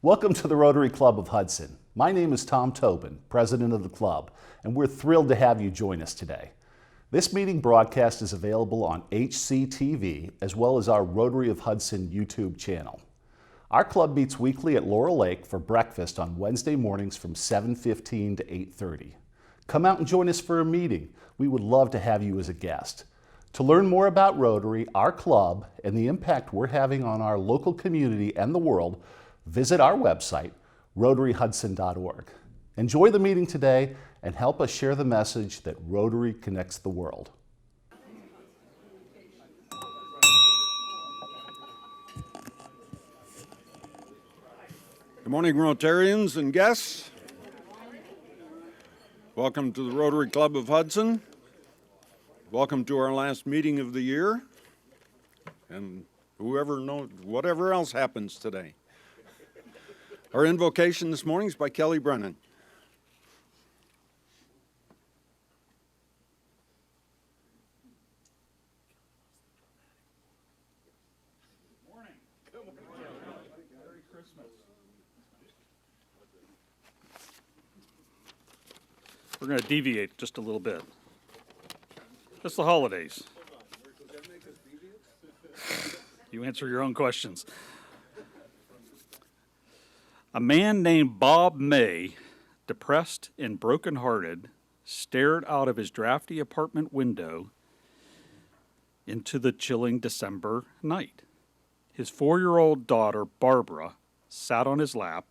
Welcome to the Rotary Club of Hudson. My name is Tom Tobin, president of the club, and we're thrilled to have you join us today. This meeting broadcast is available on HCTV as well as our Rotary of Hudson YouTube channel. Our club meets weekly at Laurel Lake for breakfast on Wednesday mornings from 7:15 to 8:30. Come out and join us for a meeting. We would love to have you as a guest. To learn more about Rotary, our club, and the impact we're having on our local community and the world, visit our website, rotaryhudson.org. Enjoy the meeting today and help us share the message that Rotary connects the world. Good morning, Rotarians and guests. Welcome to the Rotary Club of Hudson. Welcome to our last meeting of the year, and whatever else happens today. Our invocation this morning is by Kelly Brennan. Good morning. Good morning. Merry Christmas. We're going to deviate just a little bit. It's the holidays. You answer your own questions. A man named Bob May, depressed and brokenhearted, stared out of his drafty apartment window into the chilling December night. His 4-year-old daughter, Barbara, sat on his lap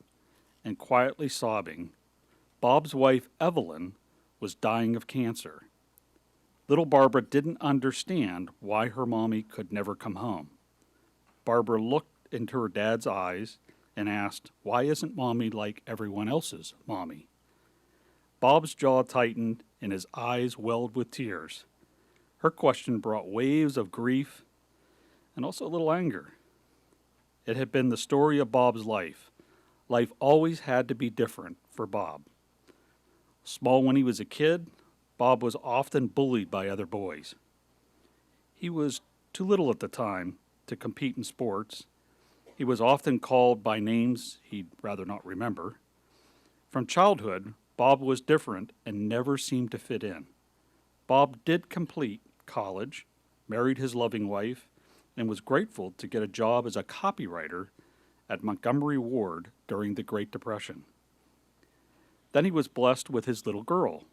and quietly sobbing. Bob's wife, Evelyn, was dying of cancer. Little Barbara didn't understand why her mommy could never come home. Barbara looked into her dad's eyes and asked, "Why isn't mommy like everyone else's mommy?" Bob's jaw tightened and his eyes welled with tears. Her question brought waves of grief and also a little anger. It had been the story of Bob's life. Life always had to be different for Bob. Small when he was a kid, Bob was often bullied by other boys. He was too little at the time to compete in sports. He was often called by names he'd rather not remember. From childhood, Bob was different and never seemed to fit in. Bob did complete college, married his loving wife, and was grateful to get a job as a copywriter at Montgomery Ward during the Great Depression. Then he was blessed with his little girl,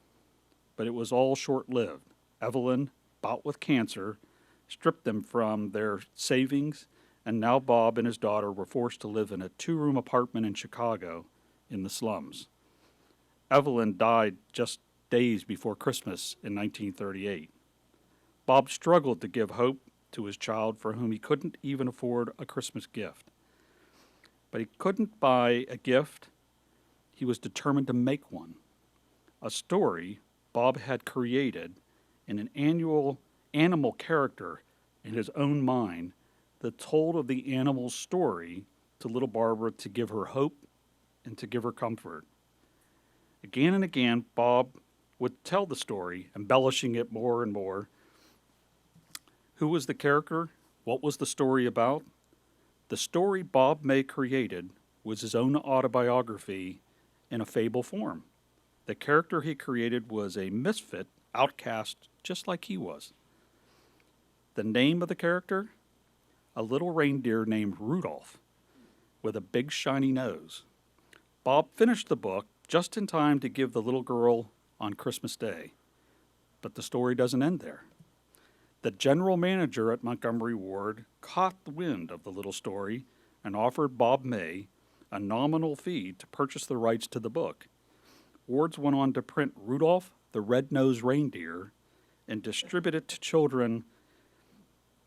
but it was all short-lived. Evelyn, bout with cancer, stripped them from their savings, and now Bob and his daughter were forced to live in a 2-room apartment in Chicago in the slums. Evelyn died just days before Christmas in 1938. Bob struggled to give hope to his child for whom he couldn't even afford a Christmas gift. But he couldn't buy a gift. He was determined to make one. A story Bob had created in an animal character in his own mind that told of the animal's story to little Barbara to give her hope and to give her comfort. Again and again, Bob would tell the story, embellishing it more and more. Who was the character? What was the story about? The story Bob May created was his own autobiography in a fable form. The character he created was a misfit, outcast, just like he was. The name of the character? A little reindeer named Rudolph with a big shiny nose. Bob finished the book just in time to give the little girl on Christmas Day. But the story doesn't end there. The general manager at Montgomery Ward caught the wind of the little story and offered Bob May a nominal fee to purchase the rights to the book. Ward's went on to print Rudolph the Red-Nosed Reindeer and distribute it to children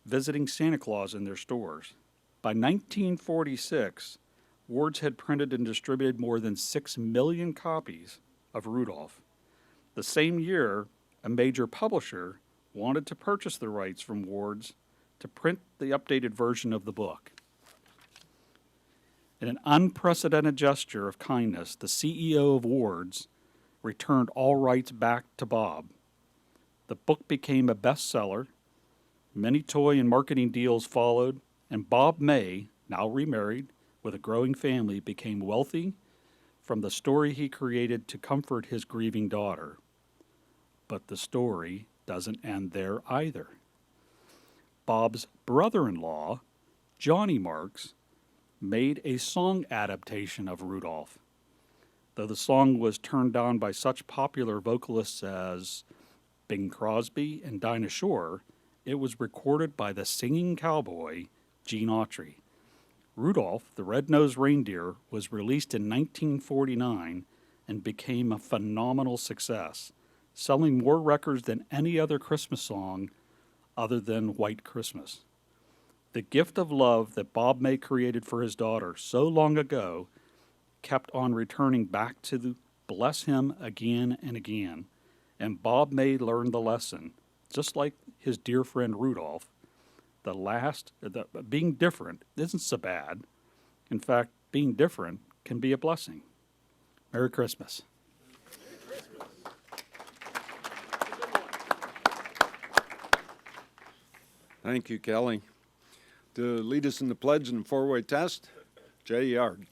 visiting Santa Claus in their stores. By 1946, Ward's had printed and distributed more than 6 million copies of Rudolph. The same year, a major publisher wanted to purchase the rights from Ward's to print the updated version of the book. In an unprecedented gesture of kindness, the CEO of Ward's returned all rights back to Bob. The book became a bestseller. Many toy and marketing deals followed, and Bob May, now remarried, with a growing family, became wealthy from the story he created to comfort his grieving daughter. But the story doesn't end there either. Bob's brother-in-law, Johnny Marks, made a song adaptation of Rudolph. Though the song was turned down by such popular vocalists as Bing Crosby and Dinah Shore, it was recorded by the singing cowboy, Gene Autry. Rudolph, the Red-Nosed Reindeer, was released in 1949 and became a phenomenal success, selling more records than any other Christmas song other than White Christmas. The gift of love that Bob May created for his daughter so long ago kept on returning back to bless him again and again, and Bob May learned the lesson, just like his dear friend Rudolph. Being different isn't so bad. In fact, being different can be a blessing. Merry Christmas. Thank you, Kelly. To lead us in the pledge and four-way test, Jay Yard.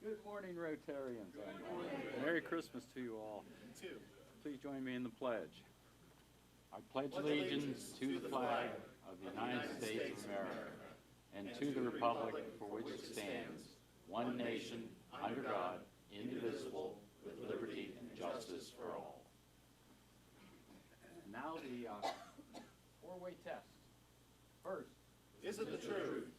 Good morning, Rotarians. Merry Christmas to you all. Please join me in the pledge. I pledge allegiance to the flag of the United States of America and to the republic for which it stands, one nation, under God, indivisible, with liberty and justice for all. And now the four-way test. First, is it the truth?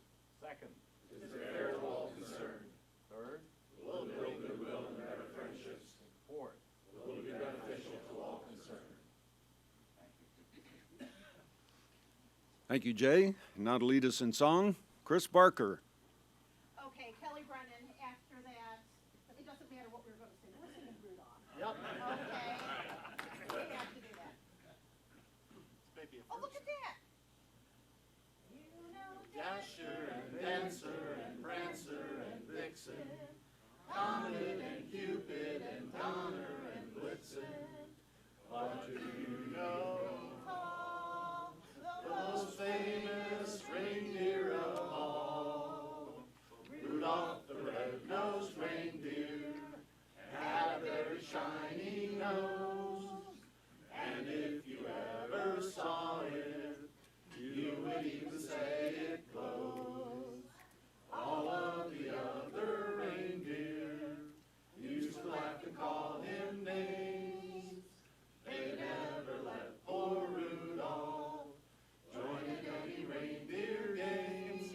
Second, is it fair to all concerned? Third, will it build goodwill and better friendships? Fourth, will it be beneficial to all concerned? Thank you. Thank you, Jay. Now to lead us in song, Chris Barker. Okay, Kelly Brennan, after that, it doesn't matter what we're going to sing. We're singing Rudolph. Yep. Okay? We have to do that. Oh, look at that. You know Dasher and Dancer and Prancer and Vixen, Comet and Cupid and Donner and Blitzen. What do you know? all The most famous reindeer of all. Rudolph the red-nosed reindeer had a very shiny nose. And if you ever saw it, you would even say it glows. All of the other reindeer used to laugh and call him names. They never let poor Rudolph join in any reindeer games.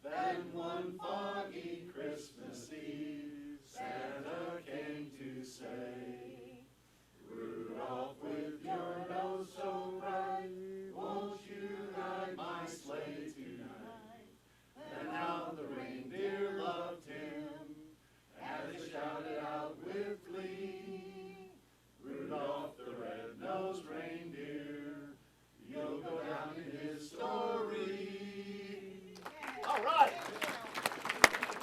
Then one foggy Christmas Eve, Santa came to say, Rudolph, with your nose so bright, won't you ride my sleigh tonight? And how the reindeer loved him, as they shouted out with glee, Rudolph the red-nosed reindeer, you'll go down in history. All right.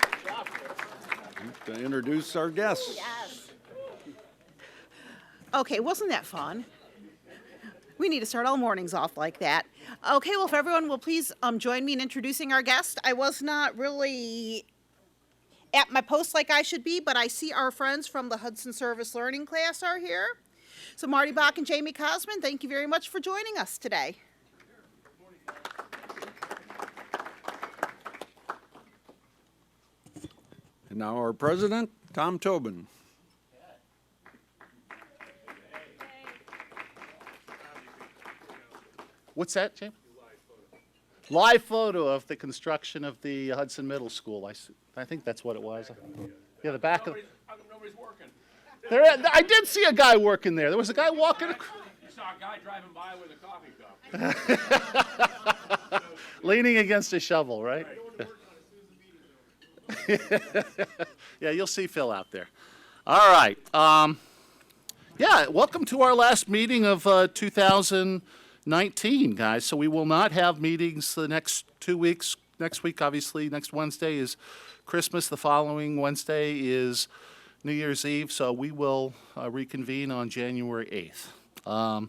Good job, Chris. To introduce our guests. Yes. Okay, wasn't that fun? We need to start all mornings off like that. Okay, well, if everyone will please join me in introducing our guest. I was not really at my post like I should be, but I see our friends from the Hudson Service Learning class are here. So Marty Bach and Jamie Cosman, thank you very much for joining us today. And now our president, Tom Tobin. What's that, Jim? Live photo of the construction of the Hudson Middle School. I think that's what it was. Yeah, the back of. Nobody's working. There, I did see a guy working there. There was a guy walking. You saw a guy driving by with a coffee cup. Leaning against a shovel, right? Yeah, you'll see Phil out there. All right. Yeah, welcome to our last meeting of 2019, guys. So we will not have meetings the next 2 weeks. Next week, obviously, next Wednesday is Christmas. The following Wednesday is New Year's Eve. So we will reconvene on January 8th.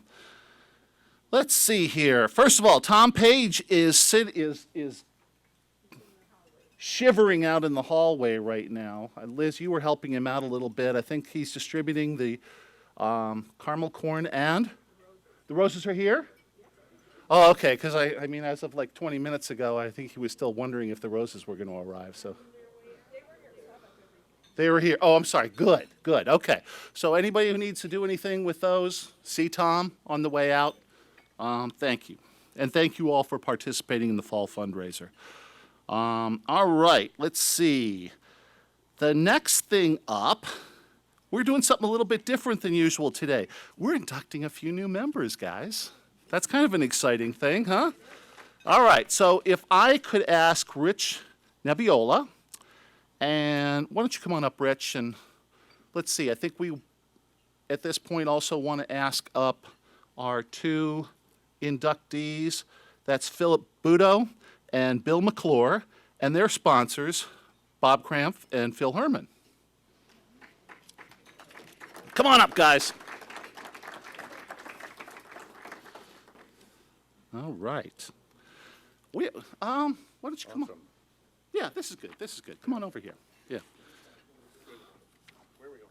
Let's see here. First of all, Tom Page is shivering out in the hallway right now. Liz, you were helping him out a little bit. I think he's distributing the caramel corn and the roses are here? Oh, okay, because I mean, as of like 20 minutes ago, I think he was still wondering if the roses were going to arrive, so. They were here. Oh, I'm sorry. Good, good. Okay. So anybody who needs to do anything with those, see Tom on the way out. Thank you. And thank you all for participating in the fall fundraiser. All right, let's see. The next thing up, we're doing something a little bit different than usual today. We're inducting a few new members, guys. That's kind of an exciting thing, huh? All right, so if I could ask Rich Nebbiolo, and why don't you come on up, Rich, and let's see. I think we, at this point, also want to ask up our two inductees. That's Philip Budo and Bill McClure, and their sponsors, Bob Krampf and Phil Herman. Come on up, guys. All right. Why don't you come on? Yeah, this is good. This is good. Come on over here. Yeah.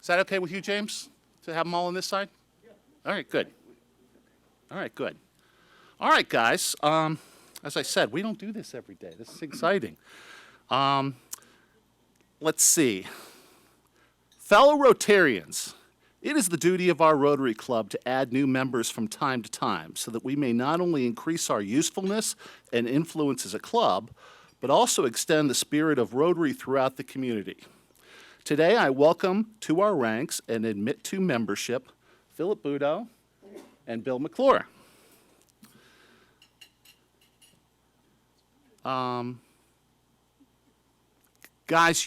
Is that okay with you, James, to have them all on this side? Yeah. All right, good. All right, good. All right, guys. As I said, we don't do this every day. This is exciting. Let's see. Fellow Rotarians, it is the duty of our Rotary Club to add new members from time to time so that we may not only increase our usefulness and influence as a club, but also extend the spirit of Rotary throughout the community. Today, I welcome to our ranks and admit to membership Philip Budo and Bill McClure. Guys,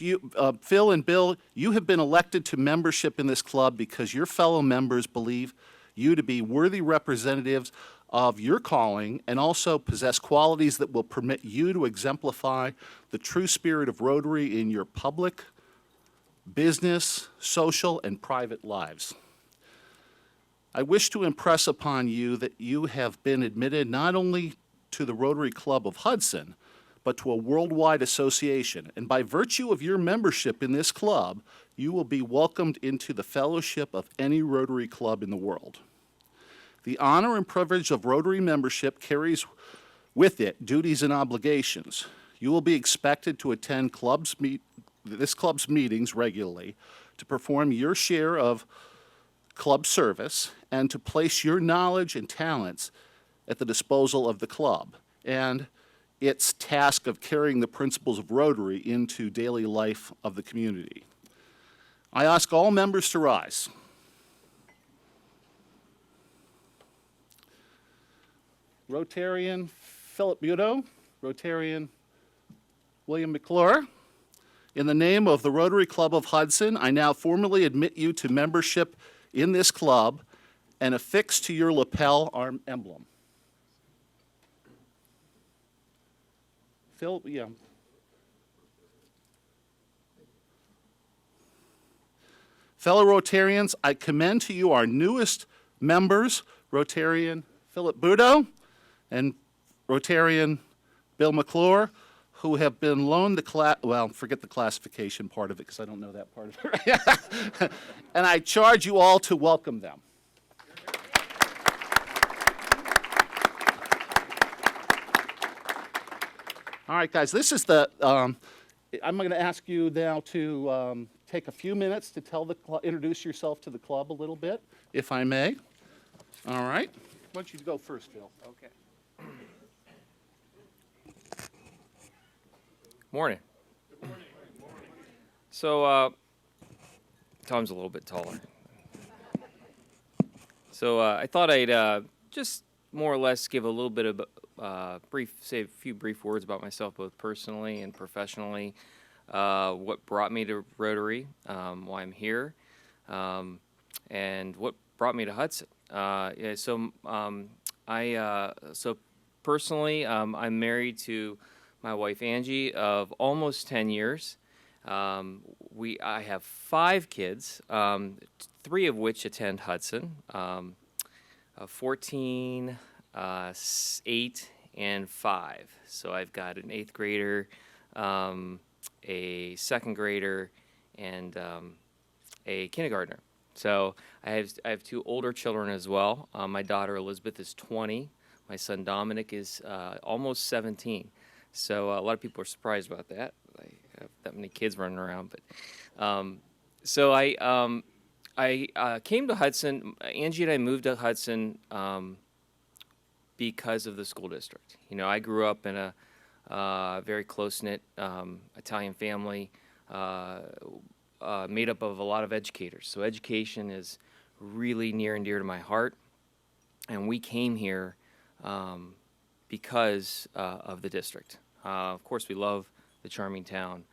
Phil and Bill, you have been elected to membership in this club because your fellow members believe you to be worthy representatives of your calling and also possess qualities that will permit you to exemplify the true spirit of Rotary in your public, business, social, and private lives. I wish to impress upon you that you have been admitted not only to the Rotary Club of Hudson, but to a worldwide association. And by virtue of your membership in this club, you will be welcomed into the fellowship of any Rotary club in the world. The honor and privilege of Rotary membership carries with it duties and obligations. You will be expected to attend this club's meetings regularly, to perform your share of club service, and to place your knowledge and talents at the disposal of the club and its task of carrying the principles of Rotary into daily life of the community. I ask all members to rise. Rotarian Philip Budo, Rotarian William McClure. In the name of the Rotary Club of Hudson, I now formally admit you to membership in this club and affix to your lapel our emblem. Phil, yeah. Fellow Rotarians, I commend to you our newest members, Rotarian Philip Budo and Rotarian Bill McClure, who have been loaned the well, forget the classification part of it because I don't know that part of it. And I charge you all to welcome them. All right, guys, this is the, I'm going to ask you now to take a few minutes to introduce yourself to the club a little bit, if I may. All right. Why don't you go first, Phil? Okay. Morning. Good morning. So, Tom's a little bit taller. So I thought I'd just more or less give a little bit of say a few brief words about myself, both personally and professionally. What brought me to Rotary, why I'm here, and what brought me to Hudson. So personally, I'm married to my wife Angie of almost 10 years. I have 5 kids, 3 of which attend Hudson. 14, 8 and 5. So I've got an 8th grader, a 2nd grader, and a kindergartner. So I have 2 older children as well. My daughter Elizabeth is 20. My son Dominic is almost 17. So a lot of people are surprised about that. I have that many kids running around, but so I came to Hudson. Angie and I moved to Hudson because of the school district. You know, I grew up in a very close-knit Italian family made up of a lot of educators. So education is really near and dear to my heart. And we came here because of the district. Of course, we love the charming town,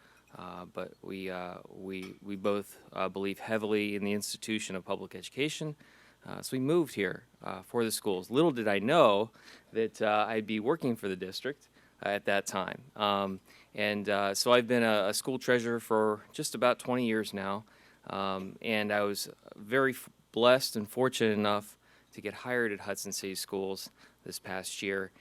but we both believe heavily in the institution of public education. So we moved here for the schools. Little did I know that I'd be working for the district at that time. So I've been a school treasurer for just about 20 years now. And I was very blessed and fortunate enough to get hired at Hudson City Schools this past year.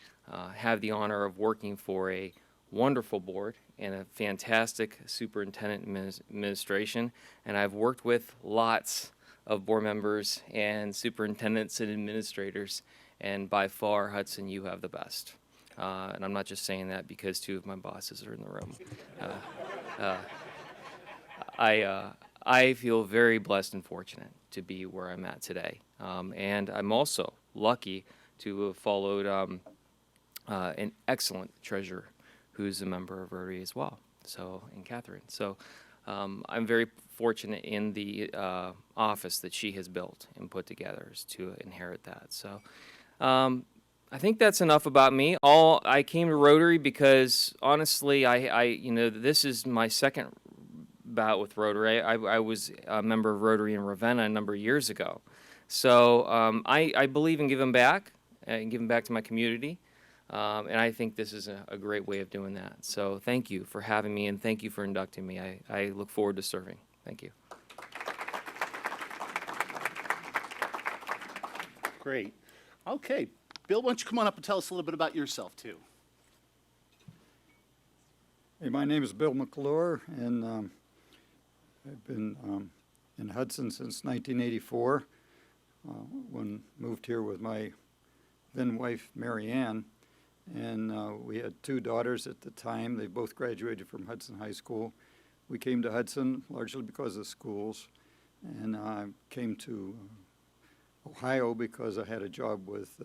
Have the honor of working for a wonderful board and a fantastic superintendent administration. And I've worked with lots of board members and superintendents and administrators. And by far, Hudson, you have the best. And I'm not just saying that because 2 of my bosses are in the room. I feel very blessed and fortunate to be where I'm at today. And I'm also lucky to have followed an excellent treasurer who's a member of Rotary as well, and Catherine. So I'm very fortunate in the office that she has built and put together to inherit that. So I think that's enough about me. I came to Rotary because honestly, this is my second bout with Rotary. I was a member of Rotary in Ravenna a number of years ago. So I believe in giving back and giving back to my community. And I think this is a great way of doing that. So thank you for having me, and thank you for inducting me. I look forward to serving. Thank you. Great. Okay, Bill, why don't you come on up and tell us a little bit about yourself, too? Hey, my name is Bill McClure, and I've been in Hudson since 1984, when moved here with my then wife, Mary Ann. And we had 2 daughters at the time. They both graduated from Hudson High School. We came to Hudson largely because of schools, and I came to Ohio because I had a job with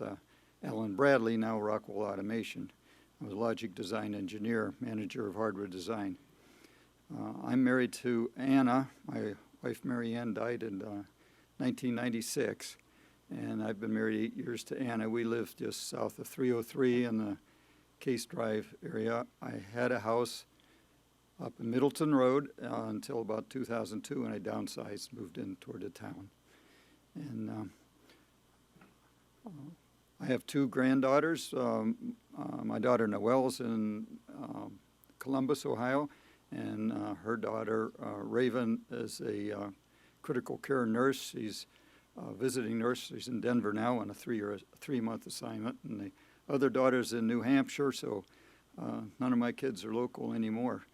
Alan Bradley, now Rockwell Automation. I was a logic design engineer, manager of hardware design. I'm married to Anna. My wife, Mary Ann, died in 1996. And I've been married 8 years to Anna. We live just south of 303 in the Case Drive area. I had a house up in Middleton Road until about 2002, and I downsized, moved in toward the town. And I have 2 granddaughters. My daughter Noelle's in Columbus, Ohio, and her daughter Raven is a critical care nurse. She's visiting nurse. She's in Denver now on a 3-month assignment, and the other daughter's in New Hampshire, so none of my kids are local anymore.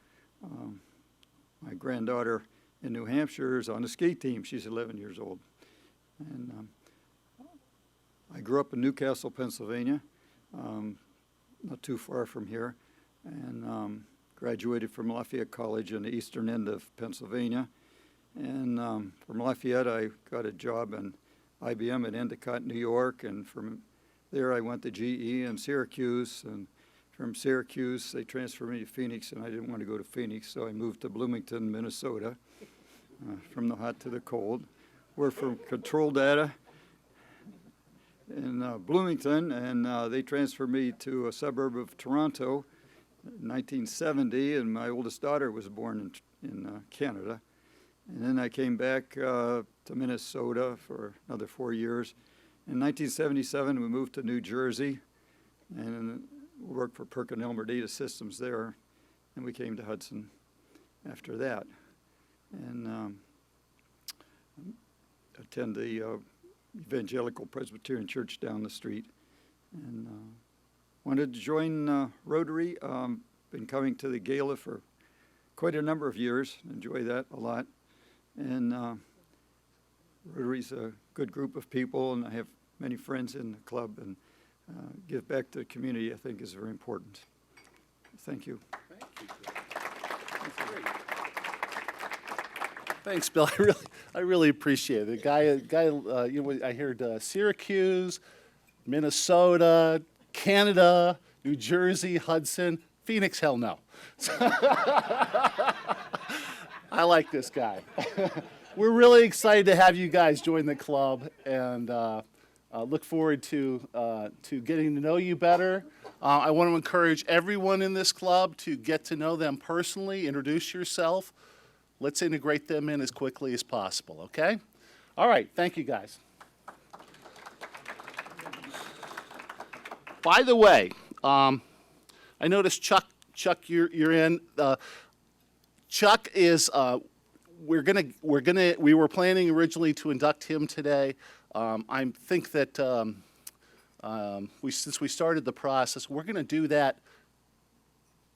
My granddaughter in New Hampshire is on the ski team. She's 11 years old. And I grew up in Newcastle, Pennsylvania, not too far from here, and graduated from Lafayette College in the eastern end of Pennsylvania. And from Lafayette, I got a job in IBM at Endicott, New York, and from there I went to GE in Syracuse, and from Syracuse they transferred me to Phoenix, and I didn't want to go to Phoenix, so I moved to Bloomington, Minnesota, from the hot to the cold. We're from Control Data in Bloomington, and they transferred me to a suburb of Toronto in 1970, and my oldest daughter was born in Canada. And then I came back to Minnesota for another 4 years. In 1977, we moved to New Jersey and worked for Perkin-Elmer Data Systems there. And we came to Hudson after that. And attend the Evangelical Presbyterian Church down the street. And wanted to join Rotary. Been coming to the gala for quite a number of years. Enjoy that a lot. And Rotary's a good group of people, and I have many friends in the club, and give back to the community, I think, is very important. Thank you. Thanks, Bill. I really appreciate it. I heard Syracuse, Minnesota, Canada, New Jersey, Hudson, Phoenix. Hell no. I like this guy. We're really excited to have you guys join the club, and look forward to getting to know you better. I want to encourage everyone in this club to get to know them personally, introduce yourself. Let's integrate them in as quickly as possible, okay? All right, thank you guys. By the way, I noticed Chuck, you're in. Chuck is, we were planning originally to induct him today. I think that since we started the process, we're going to do that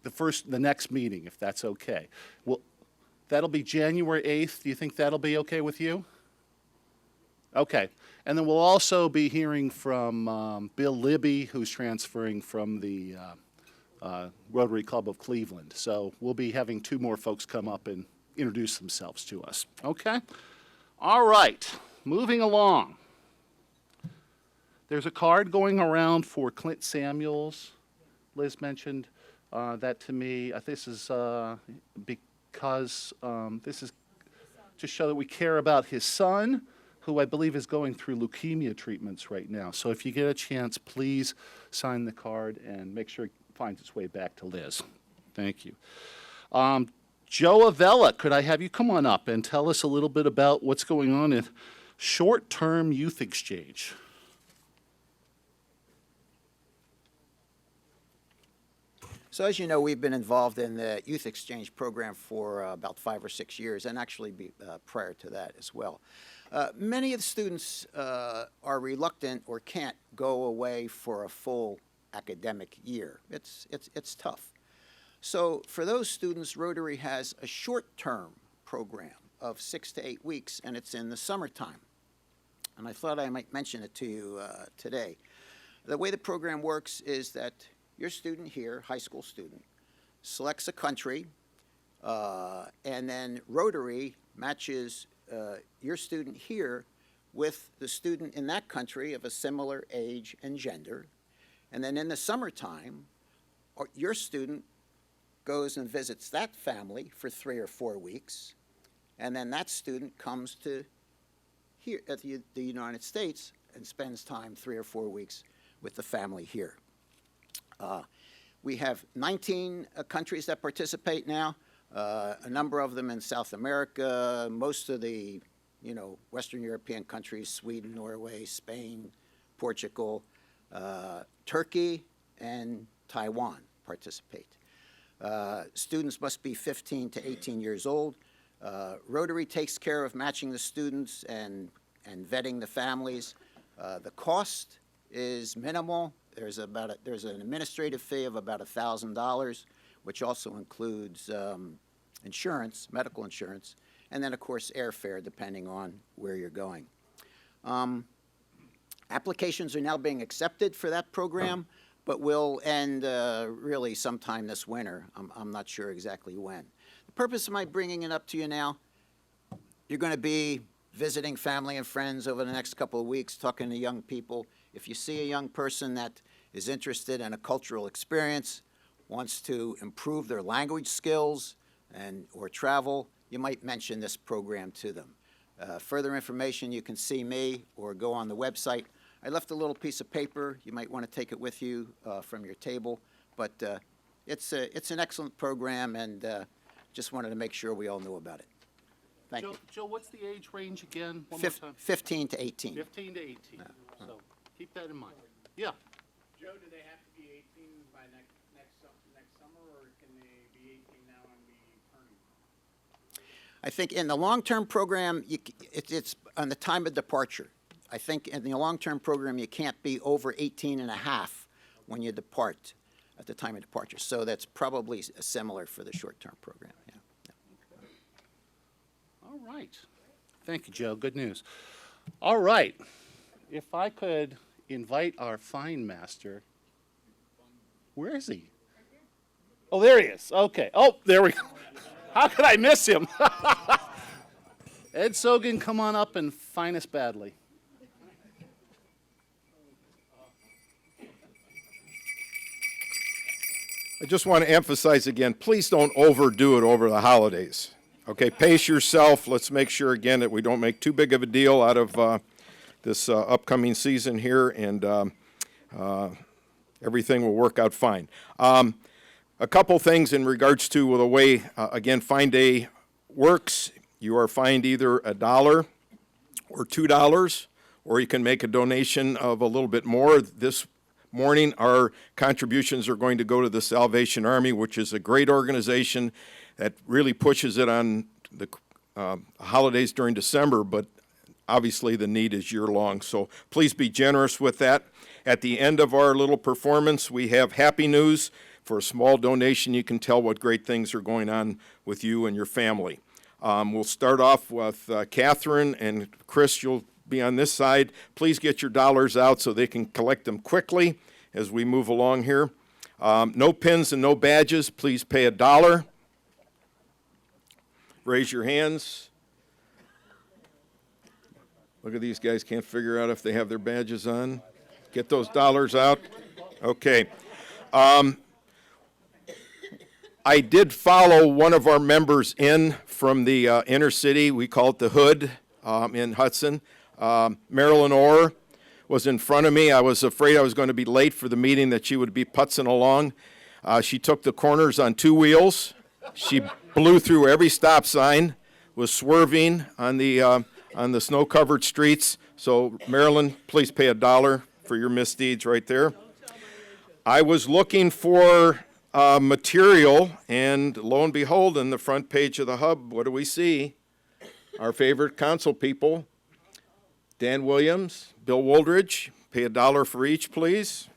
the next meeting, if that's okay. Well, that'll be January 8th. Do you think that'll be okay with you? Okay. And then we'll also be hearing from Bill Libby, who's transferring from the Rotary Club of Cleveland. So we'll be having two more folks come up and introduce themselves to us. Okay? All right. Moving along. There's a card going around for Clint Samuels. Liz mentioned that to me. This is because this is to show that we care about his son, who I believe is going through leukemia treatments right now. So if you get a chance, please sign the card and make sure it finds its way back to Liz. Thank you. Joe Avella, could I have you come on up and tell us a little bit about what's going on in short-term youth exchange? So as you know, we've been involved in the youth exchange program for about 5 or 6 years, and actually prior to that as well. Many of the students are reluctant or can't go away for a full academic year. It's tough. So for those students, Rotary has a short-term program of 6 to 8 weeks, and it's in the summertime. And I thought I might mention it to you today. The way the program works is that your student here, high school student, selects a country, and then Rotary matches your student here with the student in that country of a similar age and gender. And then in the summertime, your student goes and visits that family for 3 or 4 weeks, and then that student comes to here at the United States and spends time 3 or 4 weeks with the family here. We have 19 countries that participate now, a number of them in South America, most of the, Western European countries, Sweden, Norway, Spain, Portugal, Turkey, and Taiwan participate. Students must be 15 to 18 years old. Rotary takes care of matching the students and vetting the families. The cost is minimal. There's an administrative fee of about $1,000, which also includes insurance, medical insurance, and then, of course, airfare, depending on where you're going. Applications are now being accepted for that program, but will end really sometime this winter. I'm not sure exactly when. The purpose of my bringing it up to you now, you're going to be visiting family and friends over the next couple of weeks, talking to young people. If you see a young person that is interested in a cultural experience, wants to improve their language skills or travel, you might mention this program to them. Further information, you can see me or go on the website. I left a little piece of paper. You might want to take it with you from your table. But it's an excellent program, and just wanted to make sure we all knew about it. Thank you. Joe, what's the age range again? One more time. 15 to 18. 15 to 18. So keep that in mind. Yeah. Joe, do they have to be 18 by next summer, or can they be 18 now and be turning? I think in the long-term program, it's on the time of departure. I think in the long-term program, you can't be over 18 and a half when you depart, at the time of departure. So that's probably similar for the short-term program, yeah. All right. Thank you, Joe. Good news. All right. If I could invite our fine master. Where is he? Oh, there he is. Okay. Oh, there we go. How could I miss him? Ed Sogan, come on up and fine us badly. I just want to emphasize again, please don't overdo it over the holidays. Okay, pace yourself. Let's make sure again that we don't make too big of a deal out of this upcoming season here, and everything will work out fine. A couple things in regards to the way, again, Fine Day works. You are fined either $1 or $2, or you can make a donation of a little bit more. This morning, our contributions are going to go to the Salvation Army, which is a great organization that really pushes it on the holidays during December, but obviously the need is year-long. So please be generous with that. At the end of our little performance, we have happy news. For a small donation, you can tell what great things are going on with you and your family. We'll start off with Catherine and Chris. You'll be on this side. Please get your dollars out so they can collect them quickly as we move along here. No pins and no badges. Please pay $1. Raise your hands. Look at these guys, can't figure out if they have their badges on. Get those dollars out. Okay. I did follow one of our members in from the inner city. We call it the Hood in Hudson. Marilyn Orr was in front of me. I was afraid I was going to be late for the meeting, that she would be putzing along. She took the corners on 2 wheels. She blew through every stop sign, was swerving on the snow-covered streets. So, Marilyn, please pay $1 for your misdeeds right there. I was looking for material, and lo and behold, in the front page of the Hub, what do we see? Our favorite council people, Dan Williams, Bill Woldridge. Pay $1 for each, please.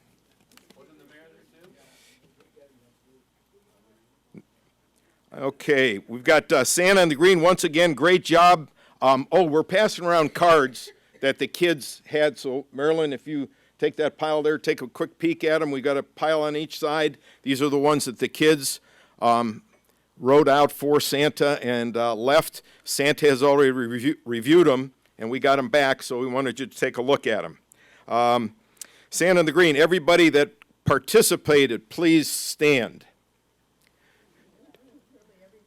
Okay, we've got Santa on the Green. Once again, great job. We're passing around cards that the kids had. So, Marilyn, if you take that pile there, take a quick peek at them. We got a pile on each side. These are the ones that the kids wrote out for Santa and left. Santa has already reviewed them, and we got them back, so we wanted you to take a look at them. Santa on the Green, everybody that participated, please stand.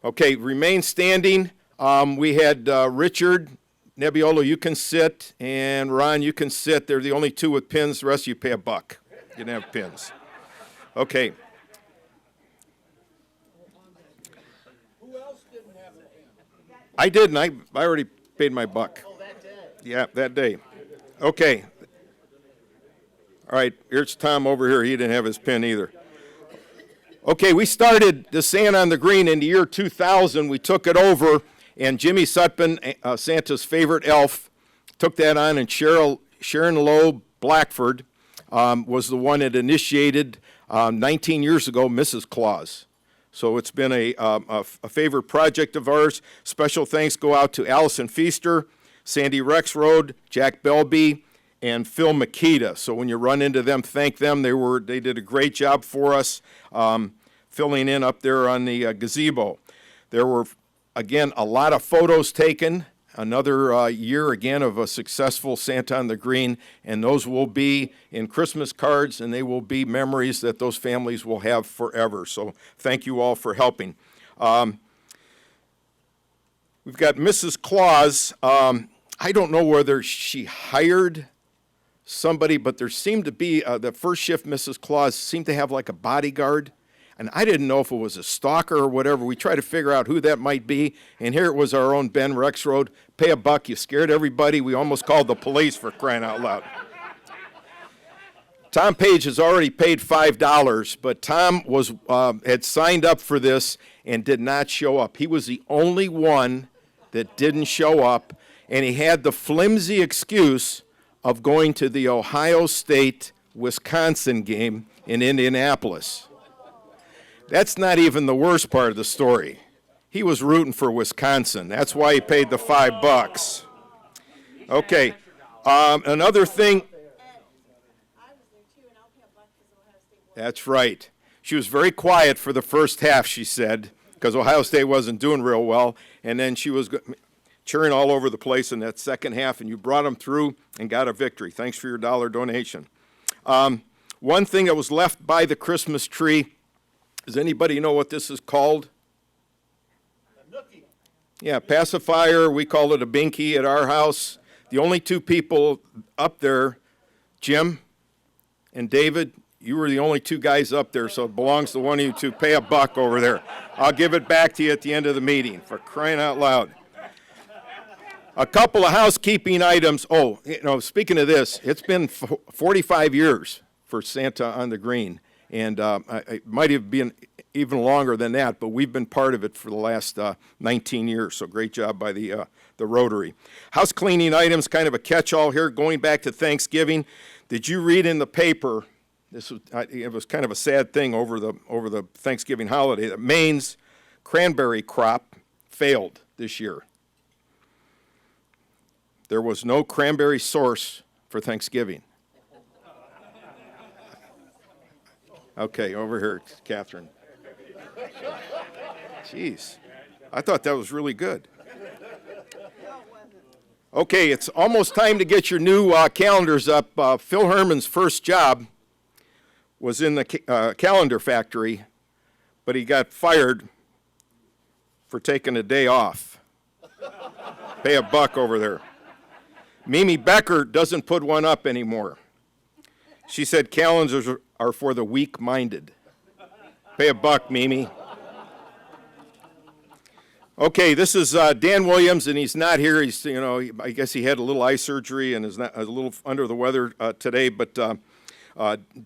Okay, remain standing. We had Richard, Nebbiolo, you can sit, and Ron, you can sit. They're the only 2 with pins. The rest of you pay $1. You didn't have pins. Okay. Who else didn't have a pin? I didn't. I already paid my $1. Oh, that day. Yeah, that day. Okay. All right, here's Tom over here. He didn't have his pin either. Okay, we started the Santa on the Green in the year 2000. We took it over, and Jimmy Sutpin, Santa's favorite elf, took that on, and Sharon Loeb Blackford was the one that initiated 19 years ago Mrs. Claus. So it's been a favorite project of ours. Special thanks go out to Allison Feaster, Sandy Rexroad, Jack Belby, and Phil Makita. So when you run into them, thank them. They did a great job for us filling in up there on the gazebo. There were, again, a lot of photos taken. Another year, again, of a successful Santa on the Green, and those will be in Christmas cards, and they will be memories that those families will have forever. So thank you all for helping. We've got Mrs. Claus. I don't know whether she hired somebody, but there seemed to be, the first shift Mrs. Claus seemed to have like a bodyguard, and I didn't know if it was a stalker or whatever. We tried to figure out who that might be, and here it was our own Ben Rexroad. Pay $1. You scared everybody. We almost called the police, for crying out loud. Tom Page has already paid $5, but Tom had signed up for this and did not show up. He was the only one that didn't show up, and he had the flimsy excuse of going to the Ohio State-Wisconsin game in Indianapolis. That's not even the worst part of the story. He was rooting for Wisconsin. That's why he paid the $5. Okay, another thing. That's right. She was very quiet for the first half, she said, because Ohio State wasn't doing real well, and then she was cheering all over the place in that second half, and you brought them through and got a victory. Thanks for your $1 donation. One thing that was left by the Christmas tree, does anybody know what this is called? Yeah, pacifier. We call it a binky at our house. The only two people up there, Jim and David, you were the only two guys up there, so it belongs to one of you two. Pay $1 over there. I'll give it back to you at the end of the meeting, for crying out loud. A couple of housekeeping items. Oh, speaking of this, it's been 45 years for Santa on the Green, and it might have been even longer than that, but we've been part of it for the last 19 years, so great job by the Rotary. House cleaning items, kind of a catch-all here, going back to Thanksgiving. Did you read in the paper, it was kind of a sad thing over the Thanksgiving holiday, that Maine's cranberry crop failed this year. There was no cranberry source for Thanksgiving. Okay, over here, Catherine. Jeez, I thought that was really good. Okay, it's almost time to get your new calendars up. Phil Herman's first job was in the calendar factory, but he got fired for taking a day off. Pay $1 over there. Mimi Becker doesn't put one up anymore. She said calendars are for the weak-minded. Pay $1, Mimi. Okay, this is Dan Williams, and he's not here. He's, I guess he had a little eye surgery and is not a little under the weather today. But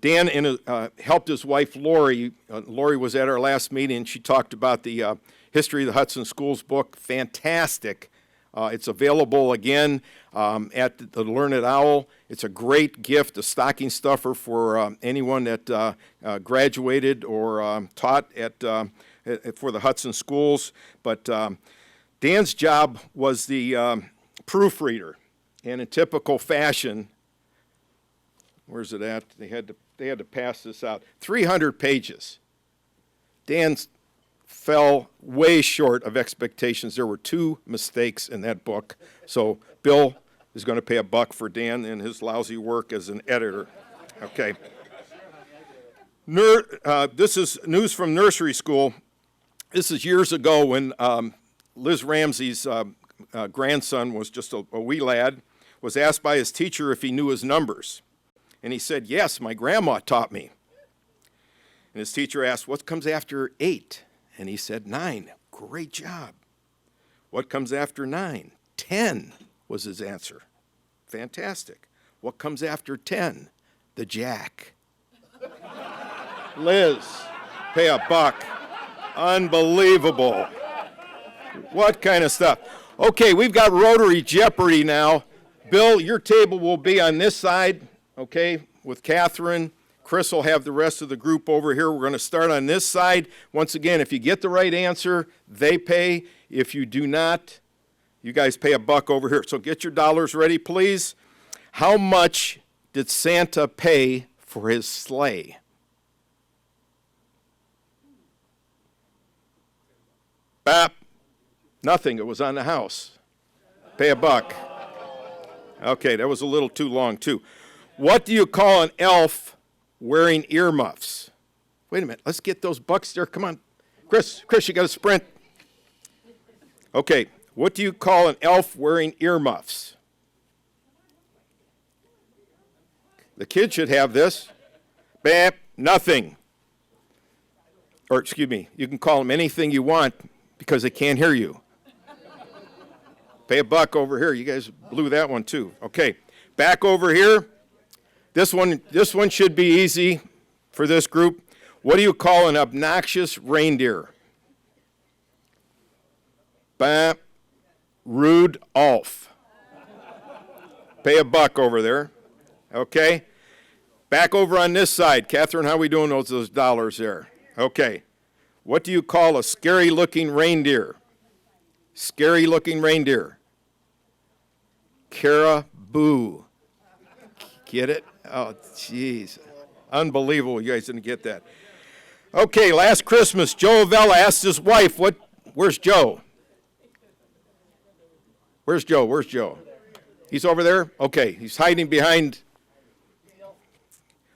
Dan helped his wife Lori. Lori was at our last meeting, and she talked about the History of the Hudson Schools book. Fantastic. It's available again at the Learned Owl. It's a great gift, a stocking stuffer for anyone that graduated or taught for the Hudson Schools. But Dan's job was the proofreader, and in typical fashion, where's it at? They had to pass this out. 300 pages. Dan's fell way short of expectations. There were 2 mistakes in that book. So Bill is going to pay $1 for Dan and his lousy work as an editor. Okay. This is news from nursery school. This is years ago when Liz Ramsey's grandson was just a wee lad, was asked by his teacher if he knew his numbers. And he said, "Yes, my grandma taught me." And his teacher asked, "What comes after 8? And he said, 9. Great job. What comes after 9? 10 was his answer. Fantastic. What comes after 10? The jack. Liz, pay $1. Unbelievable. What kind of stuff? Okay, we've got Rotary Jeopardy now. Bill, your table will be on this side, okay, with Catherine. Chris will have the rest of the group over here. We're going to start on this side. Once again, if you get the right answer, they pay. If you do not, you guys pay $1 over here. So get your dollars ready, please. How much did Santa pay for his sleigh? Bap. Nothing. It was on the house. Pay $1. Okay, that was a little too long, too. What do you call an elf wearing earmuffs? Wait a minute. Let's get those bucks there. Come on. Chris, you got to sprint. Okay. What do you call an elf wearing earmuffs? The kid should have this. Bap. Nothing. Or, excuse me, you can call them anything you want because they can't hear you. Pay $1 over here. You guys blew that one, too. Okay. Back over here. This one should be easy for this group. What do you call an obnoxious reindeer? Bap. Rudolph. Pay $1 over there. Okay. Back over on this side. Catherine, how we doing those dollars there? Okay. What do you call a scary-looking reindeer? Scary-looking reindeer. Caribou. Get it? Oh, jeez. Unbelievable you guys didn't get that. Okay, last Christmas, Joe Avella asked his wife, where's Joe? Where's Joe? Where's Joe? He's over there? Okay, he's hiding behind.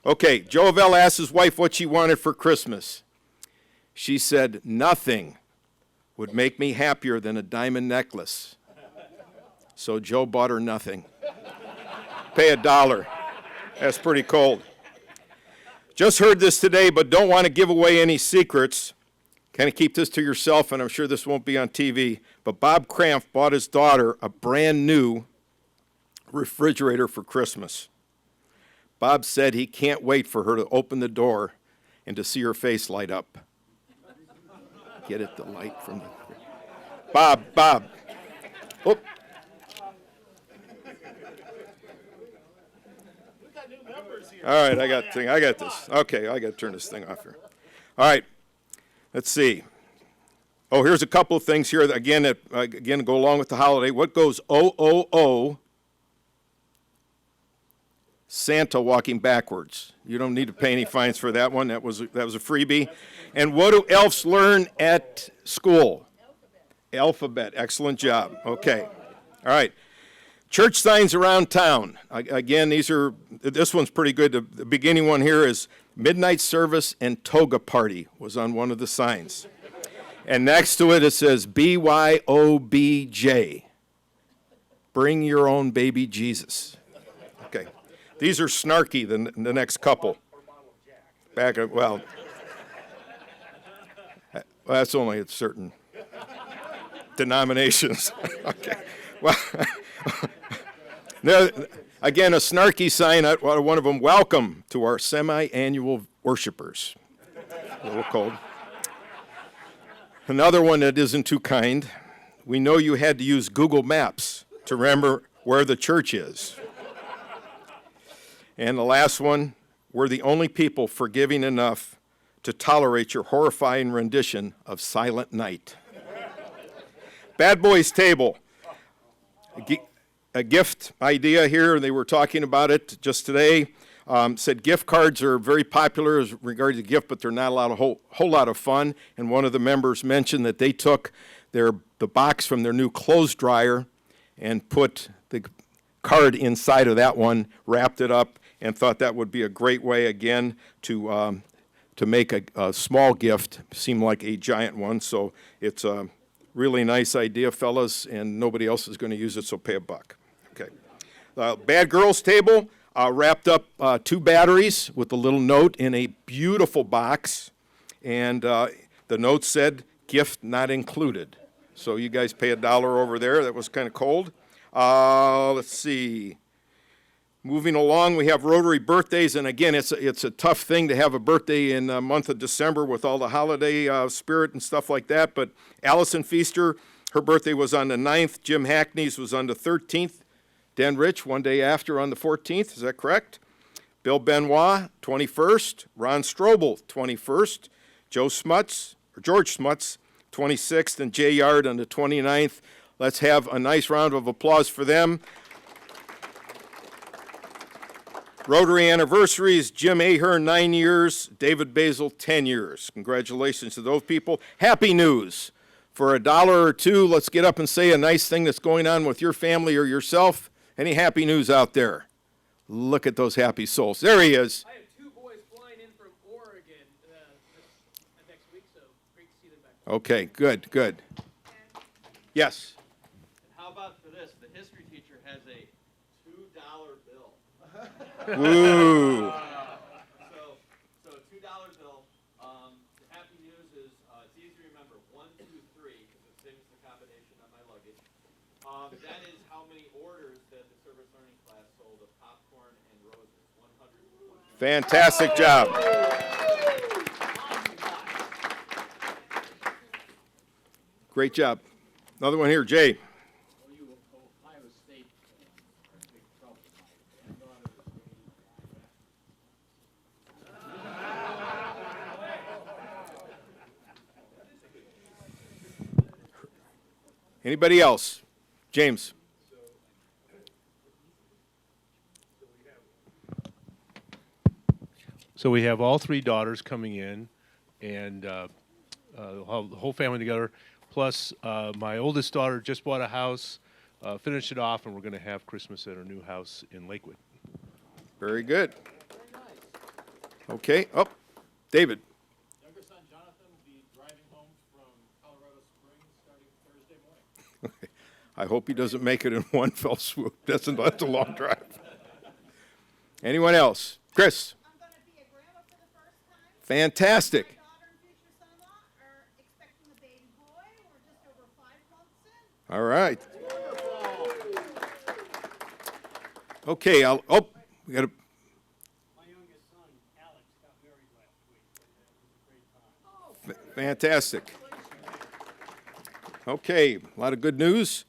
Okay, Joe Avella asked his wife what she wanted for Christmas. She said, nothing would make me happier than a diamond necklace. So Joe bought her nothing. Pay $1. That's pretty cold. Just heard this today, but don't want to give away any secrets. Kind of keep this to yourself, and I'm sure this won't be on TV. But Bob Cramp bought his daughter a brand new refrigerator for Christmas. Bob said he can't wait for her to open the door and to see her face light up. Get it, the light from the... Bob. Oop. All right, I got this. Okay, I got to turn this thing off here. All right, let's see. Oh, here's a couple of things here that, again, go along with the holiday. What goes O-O-O? Santa walking backwards. You don't need to pay any fines for that one. That was a freebie. And what do elves learn at school? Alphabet. Excellent job. Okay. All right. Church signs around town. Again, this one's pretty good. The beginning one here is midnight service and toga party was on one of the signs. And next to it, it says BYOBJ. Bring your own baby Jesus. Okay. These are snarky, the next couple. Well, that's only at certain denominations. Okay. Well, again, a snarky sign, one of them, welcome to our semi-annual worshipers. A little cold. Another one that isn't too kind. We know you had to use Google Maps to remember where the church is. And the last one, we're the only people forgiving enough to tolerate your horrifying rendition of Silent Night. Bad Boys Table. A gift idea here. They were talking about it just today. Said gift cards are very popular as regards to gift, but they're not a whole lot of fun. And one of the members mentioned that they took the box from their new clothes dryer and put the card inside of that one, wrapped it up, and thought that would be a great way, again, to make a small gift seem like a giant one. So it's a really nice idea, fellas, and nobody else is going to use it, so pay $1. Okay. Bad Girls Table wrapped up 2 batteries with a little note in a beautiful box, and the note said, gift not included. So you guys pay $1 over there. That was kind of cold. Let's see. Moving along, we have Rotary birthdays, and again, it's a tough thing to have a birthday in the month of December with all the holiday spirit and stuff like that, but Allison Feaster, her birthday was on the 9th. Jim Hackney's was on the 13th. Dan Rich, one day after on the 14th, is that correct? Bill Benoit, 21st. Ron Strobel, 21st. George Smuts, 26th, and Jay Yard on the 29th. Let's have a nice round of applause for them. Rotary anniversaries, Jim Ahern, 9 years, David Basil, 10 years. Congratulations to those people. Happy news. For $1 or $2, let's get up and say a nice thing that's going on with your family or yourself. Any happy news out there? Look at those happy souls. There he is. I have 2 boys flying in from Oregon next week, so great to see them back. Okay, good. Yes. How about for this? The history teacher has a $2 bill. Ooh. So $2 bill. The happy news is it's easy to remember. 1, 2, 3, because it's the same as the combination on my luggage. That is how many orders that the service learning class sold of popcorn and roses. 100. Fantastic job. Great job. Another one here, Jay. Ohio State are in big trouble. Anybody else? James? So we have all three daughters coming in, and the whole family together. Plus, my oldest daughter just bought a house, finished it off, and we're going to have Christmas at our new house in Lakewood. Very good. Okay. Oh, David. Younger son Jonathan will be driving home from Colorado Springs starting Thursday morning. I hope he doesn't make it in one fell swoop. That's a long drive. Anyone else? Chris. I'm going to be a grandma for the first time. Fantastic. My daughter and future son-in-law are expecting a baby boy. We're just over 5 months in. All right. Okay. We got to. My youngest son, Alex, got married last week. It was a great time. Fantastic. Okay, a lot of good news.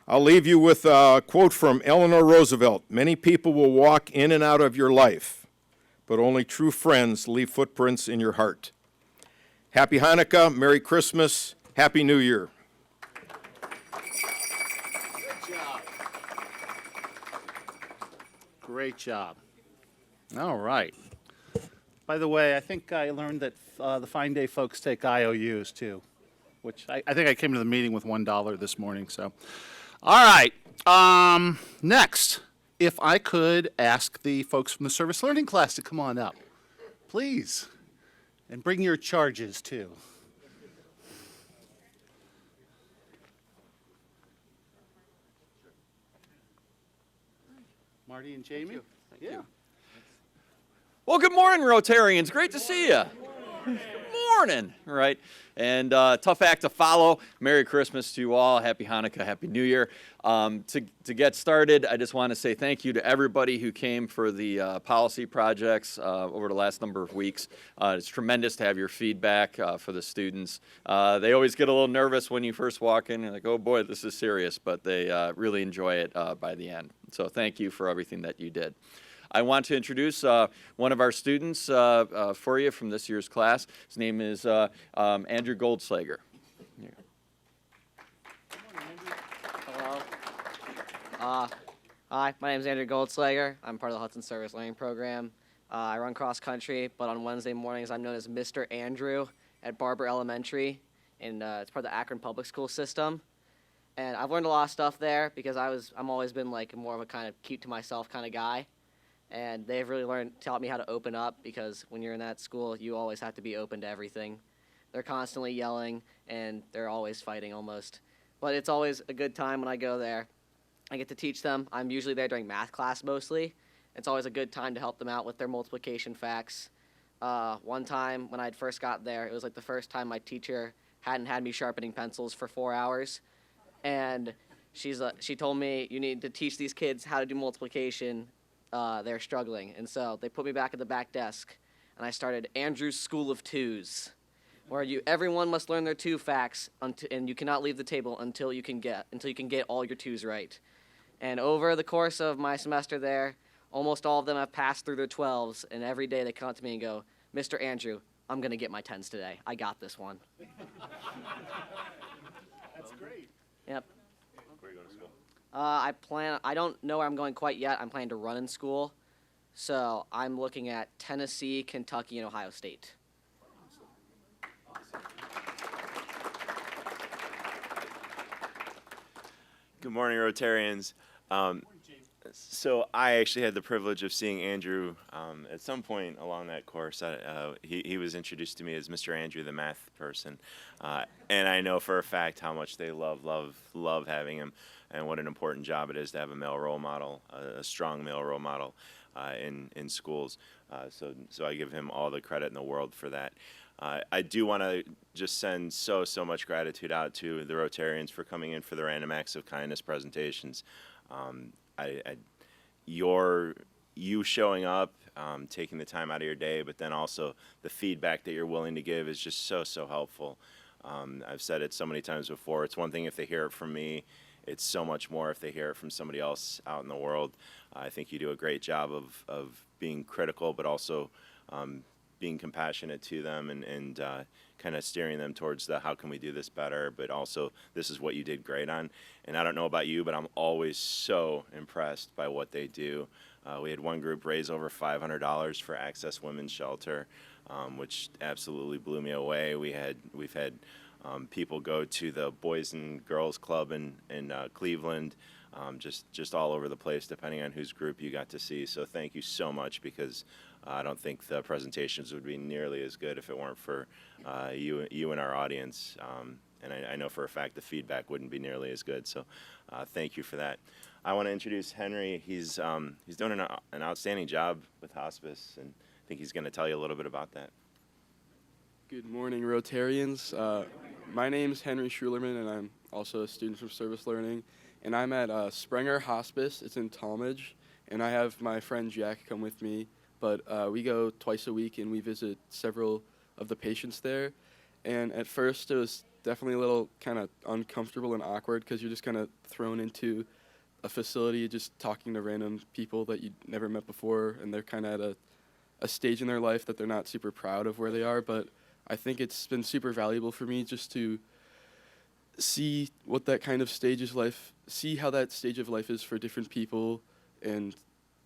I'll leave you with a quote from Eleanor Roosevelt. Many people will walk in and out of your life, but only true friends leave footprints in your heart. Happy Hanukkah, Merry Christmas, Happy New Year. Good job. Great job. All right. By the way, I think I learned that the Fine Day folks take IOUs too, which I think I came to the meeting with $1 this morning. So, all right. Next, if I could ask the folks from the service learning class to come on up, please, and bring your charges too. Marty and Jamie? Yeah. Well, good morning, Rotarians. Great to see you. Good morning. All right. And tough act to follow. Merry Christmas to you all. Happy Hanukkah. Happy New Year. To get started, I just want to say thank you to everybody who came for the policy projects over the last number of weeks. It's tremendous to have your feedback for the students. They always get a little nervous when you first walk in. You're like, oh boy, this is serious. But they really enjoy it by the end. So thank you for everything that you did. I want to introduce one of our students for you from this year's class. His name is Andrew Goldslager. Here. Hello. Hi, my name is Andrew Goldslager. I'm part of the Hudson Service Learning Program. I run cross country, but on Wednesday mornings I'm known as Mr. Andrew at Barber Elementary, and it's part of the Akron Public School system. And I've learned a lot of stuff there because I'm always been like more of a kind of keep to myself kind of guy. And they've really taught me how to open up, because when you're in that school, you always have to be open to everything. They're constantly yelling, and they're always fighting almost. But it's always a good time when I go there. I get to teach them. I'm usually there during math class mostly. It's always a good time to help them out with their multiplication facts. One time when I first got there, it was like the first time my teacher hadn't had me sharpening pencils for 4 hours. And she told me, you need to teach these kids how to do multiplication. They're struggling. And so they put me back at the back desk, and I started Andrew's School of Twos, where everyone must learn their 2 facts, and you cannot leave the table until you can get all your 2s right. And over the course of my semester there, almost all of them have passed through their 12s, and every day they come up to me and go, Mr. Andrew, I'm going to get my 10s today. I got this one. That's great. Yep. Where are you going to school? I don't know where I'm going quite yet. I'm planning to run in school. So I'm looking at Tennessee, Kentucky, and Ohio State. Good morning, Rotarians. So I actually had the privilege of seeing Andrew at some point along that course. He was introduced to me as Mr. Andrew, the math person. And I know for a fact how much they love having him, and what an important job it is to have a male role model, a strong male role model in schools. So I give him all the credit in the world for that. I do want to just send so much gratitude out to the Rotarians for coming in for the random acts of kindness presentations. You showing up, taking the time out of your day, but then also the feedback that you're willing to give is just so helpful. I've said it so many times before. It's one thing if they hear it from me. It's so much more if they hear it from somebody else out in the world. I think you do a great job of being critical, but also being compassionate to them and kind of steering them towards the how can we do this better, but also this is what you did great on. And I don't know about you, but I'm always so impressed by what they do. We had one group raise over $500 for Access Women's Shelter, which absolutely blew me away. We've had people go to the Boys and Girls Club in Cleveland, just all over the place, depending on whose group you got to see. So thank you so much, because I don't think the presentations would be nearly as good if it weren't for you and our audience. And I know for a fact the feedback wouldn't be nearly as good. So thank you for that. I want to introduce Henry. He's doing an outstanding job with hospice, and I think he's going to tell you a little bit about that. Good morning, Rotarians. My name is Henry Schulerman, and I'm also a student from Service Learning. And I'm at Sprenger Hospice. It's in Talmadge, and I have my friend Jack come with me. But we go twice a week, and we visit several of the patients there. And at first, it was definitely a little kind of uncomfortable and awkward, because you're just kind of thrown into a facility just talking to random people that you never met before, and they're kind of at a stage in their life that they're not super proud of where they are. But I think it's been super valuable for me just to see what that kind of stage of life, see how that stage of life is for different people. And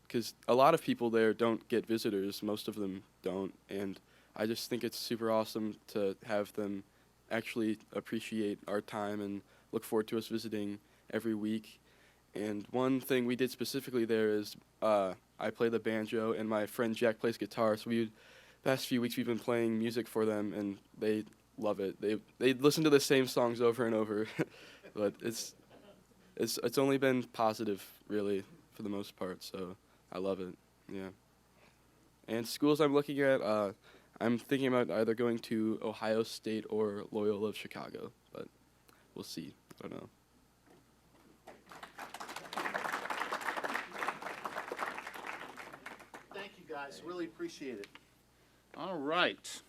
because a lot of people there don't get visitors, most of them don't, and I just think it's super awesome to have them actually appreciate our time and look forward to us visiting every week. And one thing we did specifically there is I play the banjo and my friend Jack plays guitar, so past few weeks we've been playing music for them, and they love it. They listen to the same songs over and over, but it's only been positive, really, for the most part, so I love it, yeah. And schools I'm looking at, I'm thinking about either going to Ohio State or Loyola of Chicago, but we'll see. I don't know. Thank you, guys. Really appreciate it. All right.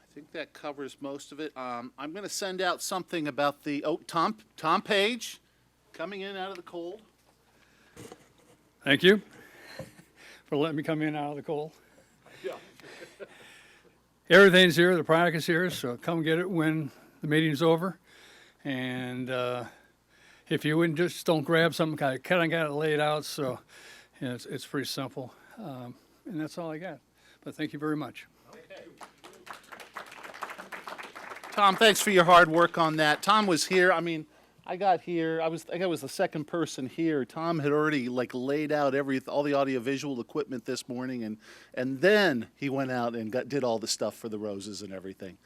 I think that covers most of it. I'm going to send out something about Tom Page coming in out of the cold. Thank you for letting me come in out of the cold. Yeah. Everything's here, the product is here, so come get it when the meeting's over. And if you wouldn't, just don't grab something, kind of got it laid out, so yeah, it's pretty simple. And that's all I got. But thank you very much. Okay. Tom, thanks for your hard work on that. Tom was here. I mean, I got here. I think I was the second person here. Tom had already laid out all the audiovisual equipment this morning, and then he went out and did all the stuff for the roses and everything.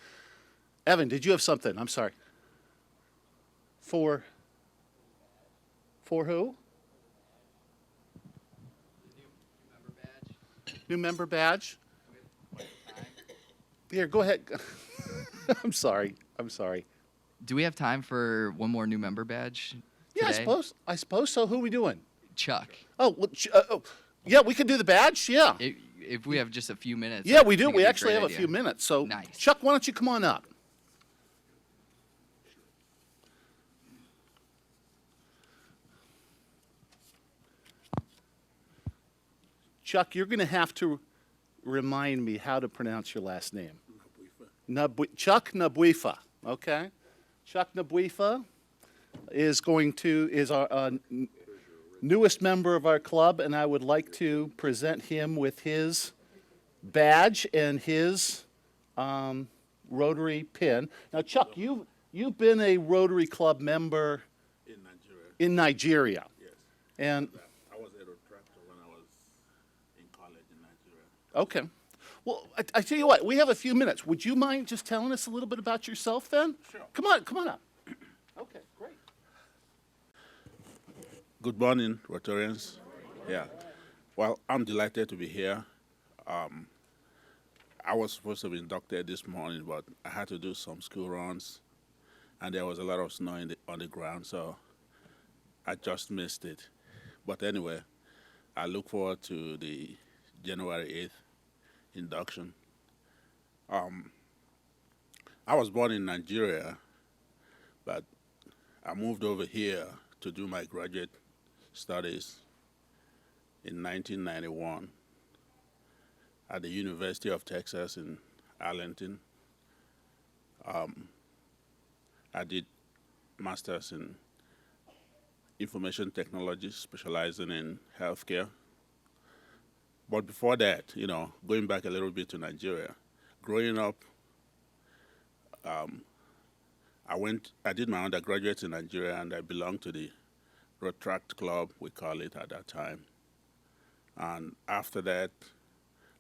Evan, did you have something? I'm sorry. For who? New member badge. Here, go ahead. I'm sorry. Do we have time for one more new member badge Yeah, today? I suppose so. Who are we doing? Chuck. Oh, well, yeah, we could do the badge. Yeah. If we have just a few minutes. Yeah, I we do. think We it'd be actually great have a idea. few minutes. So, Nice. Chuck, why don't you come on up? Chuck, you're going to have to remind me how to pronounce your last name. Chuck Nabuifa. Okay. Chuck Nabuifa is our newest member of our club, and I would like to present him with his badge and his Rotary pin. Now, Chuck, you've been a Rotary Club member in Nigeria. Yes. And I was a retractor when I was in college in Nigeria. okay. Well, I tell you what, we have a few minutes. Would you mind just telling us a little bit about yourself then? Sure. Come on up. Okay, great. Good morning, Rotarians. Yeah. Well, I'm delighted to be here. I was supposed to be inducted this morning, but I had to do some school runs, and there was a lot of snow on the ground, so I just missed it. But anyway, I look forward to the January 8th induction. I was born in Nigeria, but I moved over here to do my graduate studies in 1991. at the University of Texas in Arlington. I did master's in information technology, specializing in healthcare. But before that, going back a little bit to Nigeria, growing up, I did my undergraduate in Nigeria, and I belonged to the Rotary Club, we call it at that time. And after that,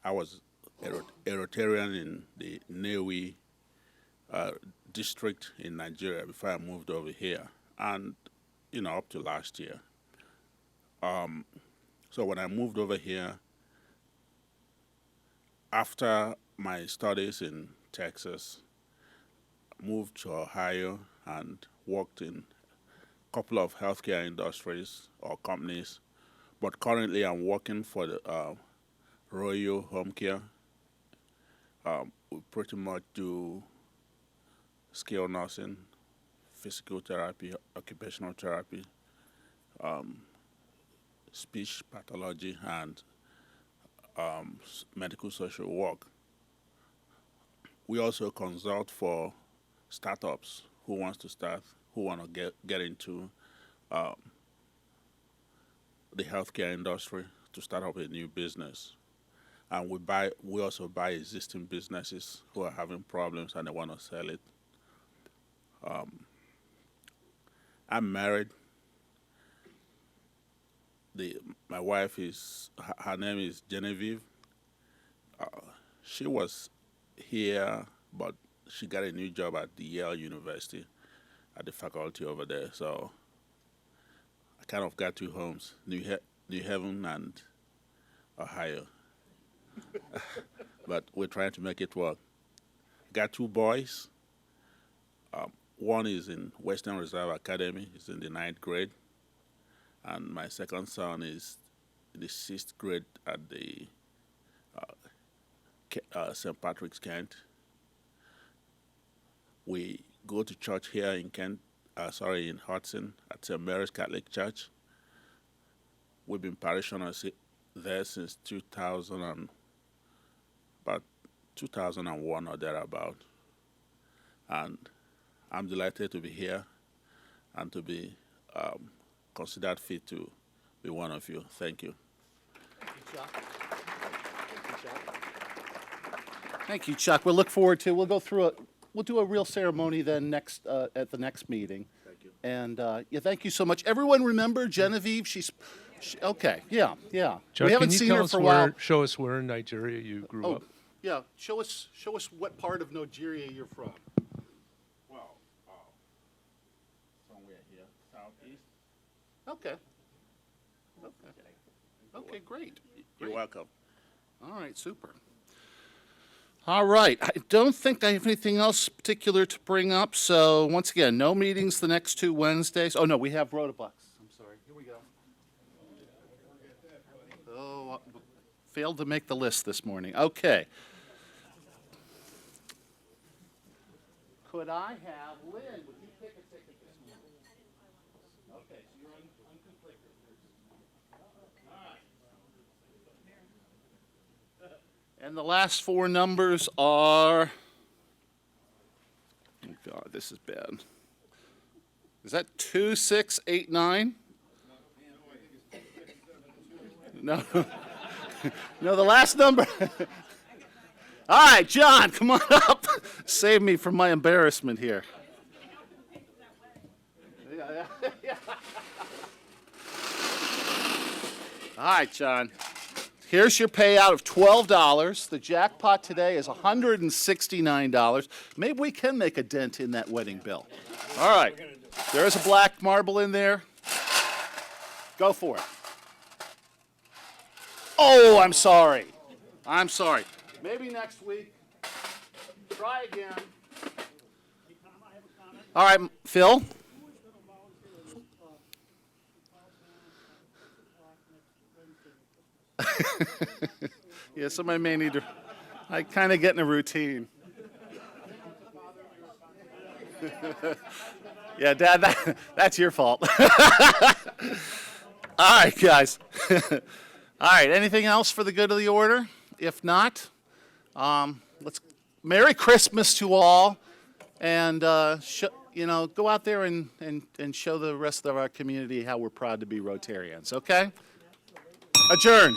I was a Rotarian in the Newi district in Nigeria before I moved over here, and up to last year. So when I moved over here, after my studies in Texas, moved to Ohio and worked in a couple of healthcare industries or companies, but currently I'm working for the Royal Home Care. We pretty much do skilled nursing, physical therapy, occupational therapy, speech pathology, and medical social work. We also consult for startups who want to get into the healthcare industry to start up a new business. And we also buy existing businesses who are having problems and they want to sell it. I'm married. My wife her name is Genevieve. She was here, but she got a new job at the Yale University at the faculty over there. So I kind of got two homes, New Haven and Ohio. But we're trying to make it work. Got two boys. One is in Western Reserve Academy. He's in the 9th grade. And my second son is in the 6th grade at the St. Patrick's Kent. We go to church here in in Hudson at St. Mary's Catholic Church. We've been parishioners there since 2001 or thereabout. And I'm delighted to be here and to be considered fit to be one of you. Thank you. Thank you, Chuck. We'll look forward to. We'll go through we'll do a real ceremony then at the next meeting. Thank you. And thank you so much. Everyone remember Genevieve? Okay. Yeah. Chuck, we haven't can you seen tell her us for a while. show us where in Nigeria you grew up? Yeah. Show us what part of Nigeria you're from. Well, somewhere here, southeast. Okay. Okay, great. You're welcome. All right, super. All right, I don't think I have anything else particular to bring up. So once again, no meetings the next 2 Wednesdays. Oh no, we have Rotabucks. I'm sorry. Here we go. Oh, failed to make the list this morning. Okay. Could I have Lynn? Would you take a ticket this morning? Okay, so you're unconflicted. All right. And the last 4 numbers are. Oh God, this is bad. Is that 2689? No. No, the last number. All right, John, come on up. Save me from my embarrassment here. All right, John. Here's your payout of $12. The jackpot today is $169. Maybe we can make a dent in that wedding bill. All right. There's a black marble in there. Go for it. Oh, I'm sorry. I'm sorry. Maybe next week. Try again. All right, Phil. Yeah, somebody may need to. I kind of get in a routine. Yeah, Dad, that's your fault. All right, guys. All right, anything else for the good of the order? If not, let's Merry Christmas to all, and go out there and show the rest of our community how we're proud to be Rotarians. Okay? Adjourned.